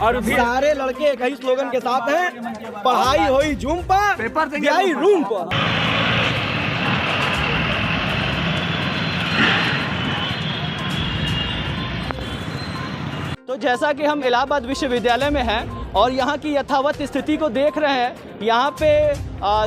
और सारे लड़के एक ही स्लोगन के साथ हैं, पढ़ाई होई जूम पर, पेपर रूम पर। तो जैसा कि हम इलाहाबाद विश्वविद्यालय में हैं और यहाँ की यथावत स्थिति को देख रहे हैं, यहाँ पे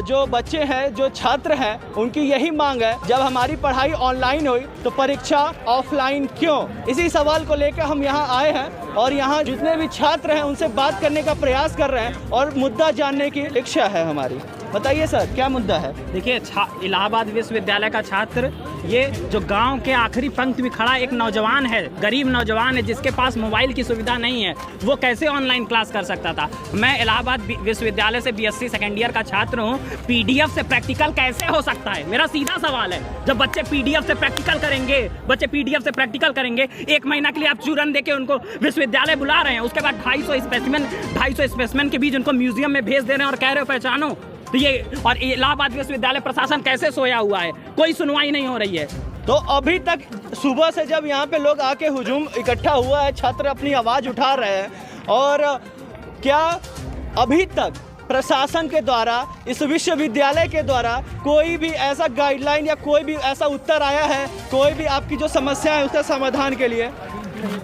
जो बच्चे हैं, जो छात्र हैं, उनकी यही मांग है, जब हमारी पढ़ाई ऑनलाइन हुई तो परीक्षा ऑफलाइन क्यों? इसी सवाल को लेकर हम यहाँ आए हैं और यहाँ जितने भी छात्र हैं उनसे बात करने का प्रयास कर रहे हैं और मुद्दा जानने की इच्छा है हमारी। बताइए सर, क्या मुद्दा है? देखिए, इलाहाबाद विश्वविद्यालय का छात्र, ये जो गांव के आखिरी पंक्ति में खड़ा एक नौजवान है, गरीब नौजवान है जिसके पास मोबाइल की सुविधा नहीं है, वो कैसे ऑनलाइन क्लास कर सकता था? मैं इलाहाबाद विश्वविद्यालय से बीएससी सेकेंड ईयर का छात्र हूँ। पीडीएफ से प्रैक्टिकल कैसे हो सकता है? मेरा सीधा सवाल है। जब बच्चे पीडीएफ से प्रैक्टिकल करेंगे, 1 महीना के लिए आप चूरन देके उनको विश्वविद्यालय बुला रहे हैं, उसके बाद 250 स्पेसिमेन के बीच उनको म्यूजियम में भेज दे रहे हैं और कह रहे हो पहचानो। तो ये, और इलाहाबाद विश्वविद्यालय प्रशासन कैसे सोया हुआ है? कोई सुनवाई नहीं हो रही है। तो अभी तक सुबह से जब यहाँ पे लोग आके हुजूम इकट्ठा हुआ है, छात्र अपनी आवाज़ उठा रहे हैं, और क्या अभी तक प्रशासन के द्वारा, इस विश्वविद्यालय के द्वारा कोई भी ऐसा गाइडलाइन या कोई भी ऐसा उत्तर आया है, कोई भी आपकी जो समस्या है उसका समाधान के लिए?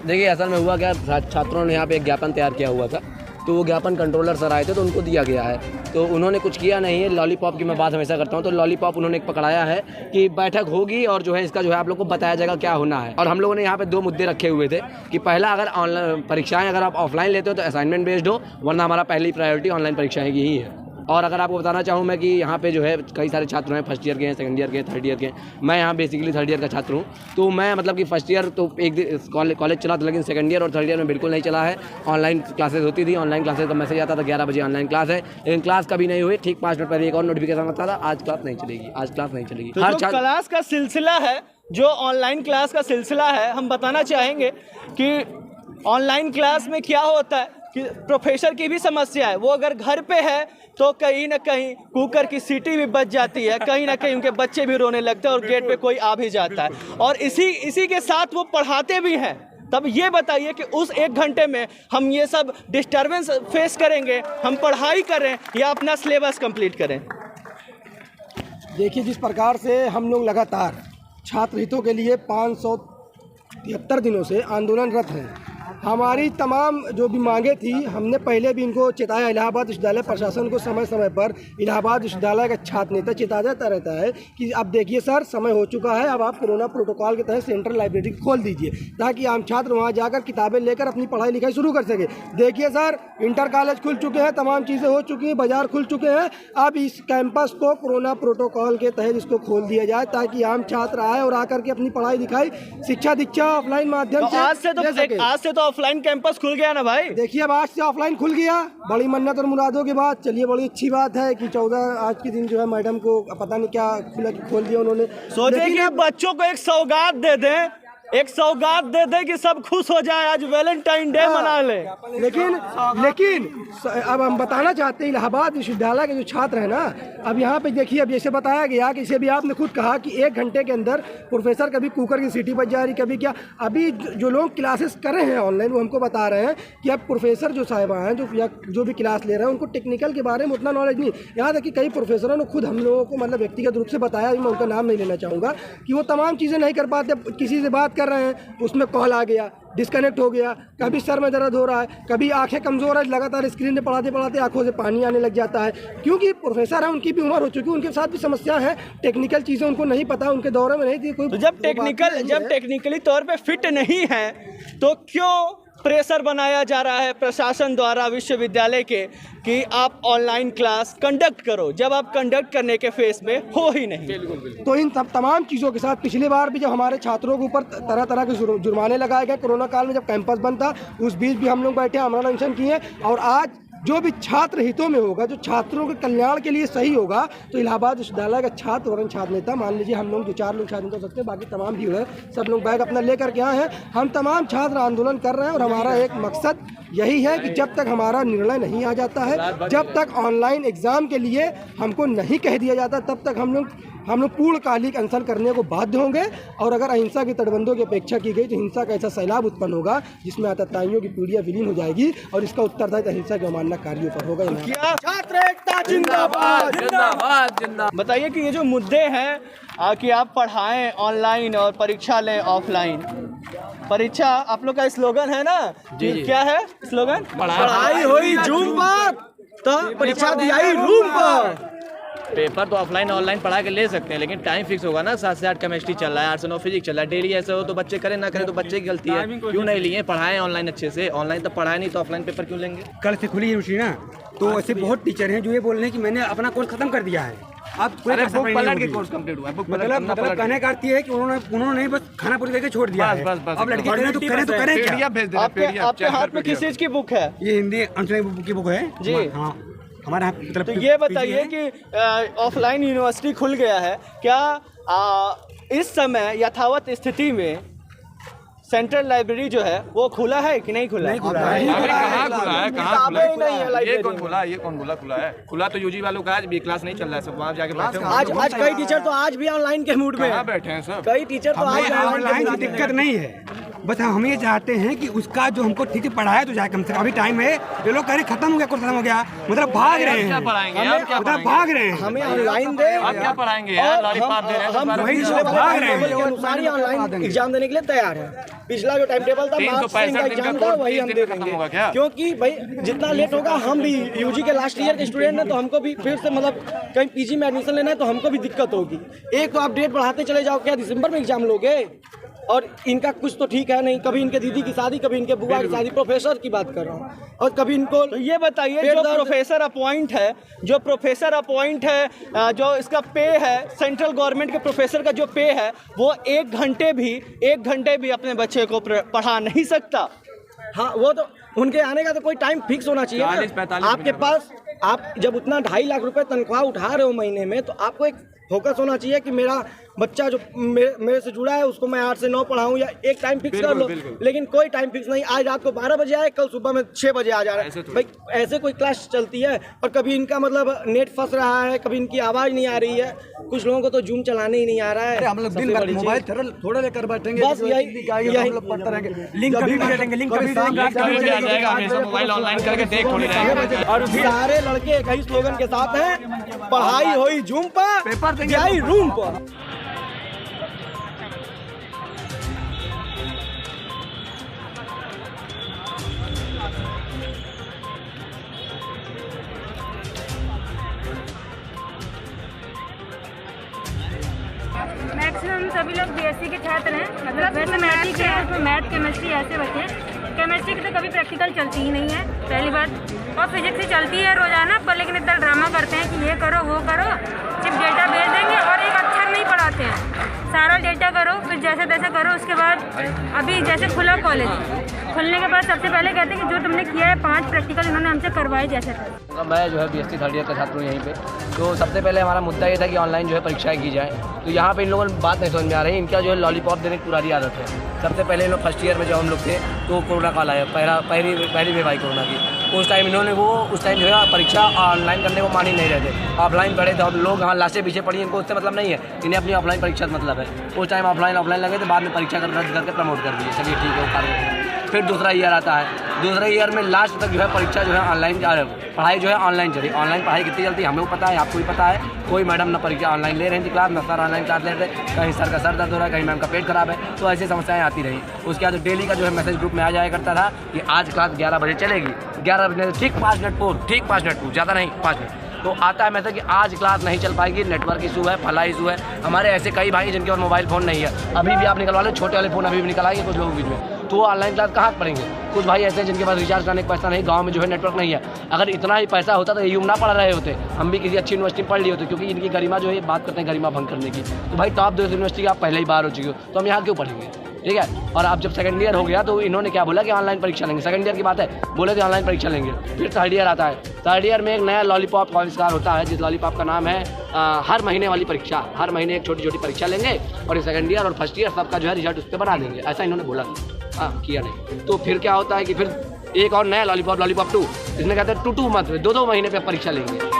देखिए, असल में हुआ क्या, छात्रों ने यहाँ पे एक ज्ञापन तैयार किया हुआ था, तो वो ज्ञापन कंट्रोलर सर आए थे तो उनको दिया गया है, तो उन्होंने कुछ किया नहीं है। लॉलीपॉप की मैं बात हमेशा करता हूँ, तो लॉलीपॉप उन्होंने एक पकड़ाया है कि बैठक होगी और जो है इसका जो है आप लोग को बताया जाएगा क्या होना है। और हम लोगों ने यहाँ पे 2 मुद्दे रखे हुए थे कि पहला, अगर ऑनलाइन परीक्षाएं अगर आप ऑफलाइन लेते हो तो असाइनमेंट बेस्ड हो, वरना हमारा पहली प्रायोरिटी ऑनलाइन परीक्षाएं की ही है। और अगर आपको बताना चाहूँ मैं कि यहाँ पे जो है कई सारे छात्र हैं, फर्स्ट ईयर के हैं, सेकंड ईयर के, थर्ड ईयर के। मैं यहाँ बेसिकली थर्ड ईयर का छात्र हूँ, तो मैं मतलब कि फर्स्ट ईयर तो एक दिन कॉलेज चला था, लेकिन सेकंड ईयर और थर्ड ईयर में बिल्कुल नहीं चला है। ऑनलाइन क्लासेस होती थी, ऑनलाइन क्लासेस का मैसेज आता था 11 बजे ऑनलाइन क्लास है, लेकिन क्लास कभी नहीं हुई। ठीक 5 मिनट पहले एक और नोटिफिकेशन आता था, आज क्लास नहीं चलेगी, आज क्लास नहीं चलेगी। तो जो क्लास का सिलसिला है, जो ऑनलाइन क्लास का सिलसिला है, हम बताना चाहेंगे कि ऑनलाइन क्लास में क्या होता है कि प्रोफेसर की भी समस्या है। वो अगर घर पे है तो कहीं ना कहीं कुकर की सीटी भी बच जाती है, कहीं ना कहीं उनके बच्चे भी रोने लगते हैं और गेट पे कोई आ भी जाता है, और इसी के साथ वो पढ़ाते भी हैं। तब ये बताइए कि उस 1 घंटे में हम ये सब डिस्टर्बेंस फेस करेंगे, हम पढ़ाई करें या अपना सिलेबस कंप्लीट करें? देखिए, जिस प्रकार से हम लोग लगातार छात्र हितों के लिए 573 दिनों से आंदोलनरत हैं, हमारी तमाम जो भी मांगे थी, हमने पहले भी इनको चेताया। इलाहाबाद विश्वविद्यालय प्रशासन को समय समय पर इलाहाबाद विश्वविद्यालय का छात्र नेता चेताता रहता है कि अब देखिए सर, समय हो चुका है, अब आप कोरोना प्रोटोकॉल के तहत सेंट्रल लाइब्रेरी खोल दीजिए ताकि आम छात्र वहां जाकर किताबें लेकर अपनी पढ़ाई लिखाई शुरू कर सके। देखिए सर, इंटर कॉलेज खुल चुके हैं, तमाम चीज़ें हो चुकी हैं, बाजार खुल चुके हैं, अब इस कैंपस को कोरोना प्रोटोकॉल के तहत इसको खोल दिया जाए ताकि आम छात्र आए और आकर के अपनी पढ़ाई लिखाई, शिक्षा दीक्षा ऑफलाइन माध्यम से। आज से तो ऑफलाइन कैंपस खुल गया ना भाई। देखिए, अब आज से ऑफलाइन खुल गया, बड़ी मन्नत और मुरादों के बाद। चलिए, बड़ी अच्छी बात है कि 14 आज के दिन जो है मैडम को पता नहीं क्या खोल दिया उन्होंने। सोचे कि बच्चों को एक सौगात दे दें, कि सब खुश हो जाए, आज वैलेंटाइन डे मना ले। लेकिन अब हम बताना चाहते हैं, इलाहाबाद विश्वविद्यालय के जो छात्र हैं ना, अब यहाँ पे देखिए, अब जैसे बताया गया कि इसे भी आपने खुद कहा कि 1 घंटे के अंदर प्रोफेसर कभी कुकर की सीटी बज जा रही, कभी क्या। अभी जो लोग क्लासेस कर रहे हैं ऑनलाइन, वो हमको बता रहे हैं कि अब प्रोफेसर जो साहिबा हैं, जो भी क्लास ले रहे हैं, उनको टेक्निकल के बारे में उतना नॉलेज नहीं। यहाँ तक कि कई प्रोफेसरों ने खुद हम लोगों को मतलब व्यक्तिगत रूप से बताया, मैं उनका नाम नहीं लेना चाहूँगा, कि वो तमाम चीज़ें नहीं कर पाते। किसी से बात कर रहे हैं, उसमें कॉल आ गया, डिस्कनेक्ट हो गया, कभी सर में दर्द हो रहा है, कभी आंखें कमज़ोर है, लगातार स्क्रीन पे पढ़ाते पढ़ाते आंखों से पानी आने लग जाता है, क्योंकि प्रोफेसर है, उनकी भी उम्र हो चुकी है, उनके साथ भी समस्या है, टेक्निकल चीज़ें उनको नहीं पता, उनके दौरे में नहीं थी कोई। तो जब टेक्निकली तौर पे फिट नहीं है तो क्यों प्रेशर बनाया जा रहा है प्रशासन द्वारा विश्वविद्यालय के कि आप ऑनलाइन क्लास कंडक्ट करो, जब आप कंडक्ट करने के फेस में हो ही नहीं? तो इन तमाम चीज़ों के साथ पिछली बार भी जब हमारे छात्रों के ऊपर तरह तरह के जुर्माने लगाए गए, कोरोना काल में जब कैंपस बंद था, उस बीच भी हम लोग बैठे आमरण अनशन किए। और आज जो भी छात्र हितों में होगा, जो छात्रों के कल्याण के लिए सही होगा, तो इलाहाबाद विश्वविद्यालय का छात्र वर्ण छात्र नेता, मान लीजिए हम लोग 2-4 लोग शादी कर सकते हैं, बाकी तमाम भीड़ है, सब लोग बैग अपना लेकर के आए हैं। हम तमाम छात्र आंदोलन कर रहे हैं और हमारा एक मकसद यही है कि जब तक हमारा निर्णय नहीं आ जाता है, जब तक ऑनलाइन एग्ज़ाम के लिए हमको नहीं कह दिया जाता, तब तक हम लोग हम लोग पूर्णकालिक अनशन करने को बाध्य होंगे। और अगर अहिंसा की तटबंधों की अपेक्षा की गई तो हिंसा का ऐसा सैलाब उत्पन्न होगा जिसमें आतताइयों की पीढ़ियां विलीन हो जाएगी और इसका उत्तरदायित्व अहिंसा के अवमानना कार्यों पर होगा। क्या छात्र एकता जिंदाबाद जिंदाबाद जिंदाबाद। बताइए कि ये जो मुद्दे हैं कि आप पढ़ाएं ऑनलाइन और परीक्षा लें ऑफलाइन, परीक्षा आप लोग का स्लोगन है ना, क्या है स्लोगन? पढ़ाई हुई जूम पर तो परीक्षा दी आई रूम पर। पेपर तो ऑफलाइन ऑनलाइन पढ़ा के ले सकते हैं, लेकिन टाइम फिक्स होगा ना। 7 से 8 केमिस्ट्री चल रहा है, 8 से 9 फिजिक्स चल रहा है। डेली ऐसे हो तो बच्चे करें ना करें तो बच्चे की गलती है। क्यों नहीं लिए? पढ़ाएं ऑनलाइन अच्छे से। ऑनलाइन तो पढ़ाए नहीं तो ऑफलाइन पेपर क्यों लेंगे? कल से खुली यूनिवर्सिटी ना, तो ऐसे बहुत टीचर हैं जो ये बोल रहे हैं कि मैंने अपना कोर्स खत्म कर दिया है। अब कोर्स कंप्लीट हुआ है। मतलब कहने का अर्थ ये है कि उन्होंने बस खाना पूरी करके छोड़ दिया है। अब लड़के करें तो करें क्या? आपके हाथ में किस चीज की बुक है? ये हिंदी अनुच्छेद की बुक है जी। हाँ, हमारे यहाँ मतलब। तो ये बताइए कि ऑफलाइन यूनिवर्सिटी खुल गया है, क्या इस समय यथावत स्थिति में सेंट्रल लाइब्रेरी जो है वो खुला है कि नहीं खुला? कहाँ खुला है? कहाँ खुला है? ये कौन बोला खुला है? खुला तो यूजी वालों का आज भी क्लास नहीं चल रहा है, सब वहाँ जाके बैठे हैं। आज कई टीचर तो आज भी ऑनलाइन के मूड में कहाँ बैठे हैं सब? कई टीचर तो आज ऑनलाइन की दिक्कत नहीं है, बस हम ये चाहते हैं कि उसका जो हमको ठीक से पढ़ाया तो जाए कम से कम। अभी टाइम है, ये लोग कह रहे खत्म हो गया, कोर्स खत्म हो गया, मतलब भाग रहे हैं। क्या पढ़ाएंगे? आप क्या मतलब भाग रहे हैं। हमें ऑनलाइन दे, आप क्या पढ़ाएंगे यार? लॉलीपॉप दे रहे हैं तो हम वही इसलिए भाग रहे हैं। अनुसार ही ऑनलाइन एग्जाम देने के लिए तैयार है। पिछला जो टाइम टेबल था मार्च से इनका एग्जाम था वही हम दे देंगे, क्योंकि भाई जितना लेट होगा, हम भी यूजी के लास्ट ईयर के स्टूडेंट हैं तो हमको भी फिर से मतलब कहीं पीजी में एडमिशन लेना है तो हमको भी दिक्कत होगी। एक तो आप डेट बढ़ाते चले जाओ, क्या दिसंबर में एग्जाम लोगे? और इनका कुछ तो ठीक है नहीं, कभी इनके दीदी की शादी, कभी इनके बुआ की शादी, प्रोफेसर की बात कर रहा हूँ, और कभी इनको। तो ये बताइए जो प्रोफेसर अपॉइंट है, जो इसका पे है, सेंट्रल गवर्नमेंट के प्रोफेसर का जो पे है वो 1 घंटे भी अपने बच्चे को पढ़ा नहीं सकता। हाँ, वो तो उनके आने का तो कोई टाइम फिक्स होना चाहिए ना। आपके पास आप जब उतना 2.5 लाख रुपए तनख्वाह उठा रहे हो महीने में, तो आपको एक फोकस होना चाहिए कि मेरा बच्चा जो मेरे से जुड़ा है उसको मैं 8 से 9 पढ़ाऊँ, या एक टाइम फिक्स कर लो। लेकिन कोई टाइम फिक्स नहीं, आज रात को 12 बजे आए, कल सुबह में 6 बजे आ जा रहा है। भाई ऐसे कोई क्लास चलती है? और कभी इनका मतलब नेट फंस रहा है, कभी इनकी आवाज़ नहीं आ रही है, कुछ लोगों को तो जूम चलाने ही नहीं आ रहा है। हम लोग दिन भर मोबाइल थोड़ा लेकर बैठेंगे, बस यही पढ़ते रहेंगे। लिंक कभी भी देंगे, लिंक कभी मोबाइल ऑनलाइन करके देख थोड़ी रहेंगे। और सारे लड़के एक ही स्लोगन के साथ हैं, पढ़ाई हुई जूम पर, पेपर देंगे रूम पर। मैक्सिमम सभी लोग बीएससी के छात्र हैं, मतलब मैथमेटिक्स है, उसमें मैथ केमिस्ट्री ऐसे बचे हैं। केमिस्ट्री की तो कभी प्रैक्टिकल चलती ही नहीं है, पहली बात। और फिजिक्स ही चलती है रोजाना पर, लेकिन इतना ड्रामा करते हैं कि ये करो वो करो, सिर्फ डेटा भेज देंगे और एक अक्षर नहीं पढ़ाते हैं। सारा डेटा करो, फिर जैसे तैसे करो। उसके बाद अभी जैसे खुला कॉलेज, खुलने के बाद सबसे पहले कहते हैं कि जो तुमने किया है 5 प्रैक्टिकल इन्होंने हमसे करवाए जैसे थे। मैं जो है बीएससी 3rd ईयर का छात्र हूँ यहीं पे। तो सबसे पहले हमारा मुद्दा ये था कि ऑनलाइन जो है परीक्षाएं की जाए। तो यहाँ पे इन लोगों को बात नहीं समझ में आ रही, इनका जो है लॉलीपॉप देने की पुरानी आदत है। सबसे पहले इन लोग 1st ईयर में जब हम लोग थे तो कोरोना काल आया, पहली वेव आई कोरोना की। उस टाइम इन्होंने उस टाइम जो है परीक्षा ऑनलाइन करने को मान ही नहीं रहे थे, ऑफलाइन पढ़े थे। हम लोग यहाँ लाशें पीछे पड़ी, इनको उससे मतलब नहीं है, इन्हें अपनी ऑफलाइन परीक्षा से मतलब है। उस टाइम ऑफलाइन लगे थे, बाद में परीक्षा रद्द करके प्रमोट कर दिए। चलिए ठीक है, कार्य। फिर दूसरा ईयर आता है, दूसरे ईयर में लास्ट तक जो है परीक्षा जो है ऑनलाइन, पढ़ाई जो है ऑनलाइन चली। ऑनलाइन पढ़ाई कितनी चलती है हमें पता है, आपको भी पता है। कोई मैडम ना परीक्षा ऑनलाइन ले रही थी क्लास, ना सर ऑनलाइन क्लास ले रहे थे, कहीं सर का सर दर्द हो रहा है, कहीं मैम का पेट खराब है, तो ऐसी समस्याएं आती रही। उसके बाद डेली का जो है मैसेज ग्रुप में आ जाया करता था कि आज क्लास 11 बजे चलेगी। 11 बजे ठीक 5 मिनट पूर्व, ज़्यादा नहीं 5 मिनट तो आता है मैसेज कि आज क्लास नहीं चल पाएगी, नेटवर्क इशू है, फला इशू है। हमारे ऐसे कई भाई जिनके पास मोबाइल फ़ोन नहीं है, अभी भी आप निकलवा लो, छोटे वाले फ़ोन अभी भी निकल आएंगे कुछ लोगों के बीच में, तो वो ऑनलाइन क्लास कहाँ पढ़ेंगे। कुछ भाई ऐसे हैं जिनके पास रिचार्ज करने का पैसा नहीं, गांव में जो है नेटवर्क नहीं है। अगर इतना ही पैसा होता तो ये ना पढ़ रहे होते, हम भी किसी अच्छी यूनिवर्सिटी पढ़ लिए होते, क्योंकि इनकी गरिमा जो है बात करते हैं गरिमा भंग करने की। तो भाई टॉप 2 यूनिवर्सिटी आप पहले ही बाहर हो चुके हो, तो हम यहाँ क्यों पढ़ेंगे, ठीक है। और अब जब 2nd ईयर हो गया तो इन्होंने क्या बोला कि ऑनलाइन परीक्षा लेंगे। 2nd ईयर की बात है, बोले थे ऑनलाइन परीक्षा लेंगे। फिर 3rd ईयर आता है, 3rd ईयर में एक नया लॉलीपॉप का आविष्कार होता है, जिस लॉलीपॉप का नाम है हर महीने वाली परीक्षा। हर महीने एक छोटी छोटी परीक्षा लेंगे और 2nd ईयर और 1st ईयर सबका जो है रिजल्ट उस पर बना देंगे, ऐसा इन्होंने बोला। हाँ, किया नहीं। तो फिर क्या होता है कि फिर एक और नया लॉलीपॉप 2, इसमें कहते हैं 2 मंथ में 2 महीने पर परीक्षा लेंगे।